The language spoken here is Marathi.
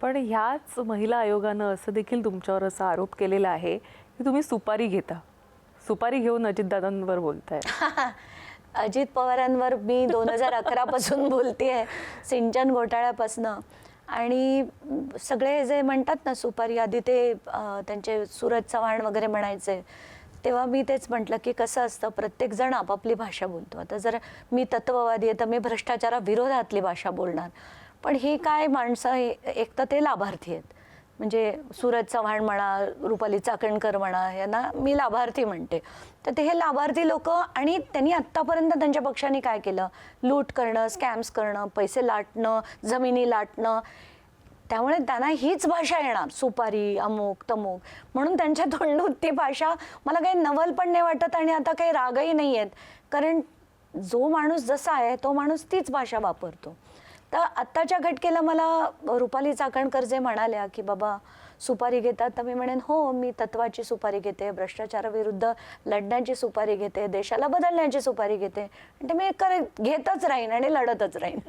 पण ह्याच महिला आयोगानं असं देखील तुमच्यावर असा आरोप केलेला आहे की तुम्ही सुपारी घेता, सुपारी घेऊन अजितदादांवर बोलताय. अजित पवारांवर मी 2011 पासून बोलतेय, सिंचन घोटाळ्यापासनं. आणि सगळे जे म्हणतात ना सुपारी, आधी ते त्यांचे सूरज चव्हाण वगैरे म्हणायचे, तेव्हा मी तेच म्हटलं की कसं असतं, प्रत्येकजण आपापली भाषा बोलतो. आता जर मी तत्ववादी आहे तर मी भ्रष्टाचाराविरोधातली भाषा बोलणार, पण ही काय माणसं, एक तर ते लाभार्थी आहेत, म्हणजे सूरज चव्हाण म्हणा, रुपाली चाकणकर म्हणा, यांना मी लाभार्थी म्हणते. तर ते हे लाभार्थी लोक, आणि त्यांनी आत्तापर्यंत त्यांच्या पक्षाने काय केलं, लूट करणं, स्कॅम्स करणं, पैसे लाटणं, जमिनी लाटणं. त्यामुळे त्यांना हीच भाषा येणार, सुपारी, अमुक तमुक. म्हणून त्यांच्या तोंडून ती भाषा मला काही नवल पण नाही वाटत, आणि आता काही रागही नाही आहेत, कारण जो माणूस जसा आहे तो माणूस तीच भाषा वापरतो. तर आत्ताच्या घटकेला मला रुपाली चाकणकर जे म्हणाल्या की बाबा सुपारी घेतात, तर मी म्हणेन हो, मी तत्वाची सुपारी घेते, भ्रष्टाचाराविरुद्ध लढण्याची सुपारी घेते, देशाला बदलण्याची सुपारी घेते, आणि ते मी घेतच राहीन आणि लढतच राहीन.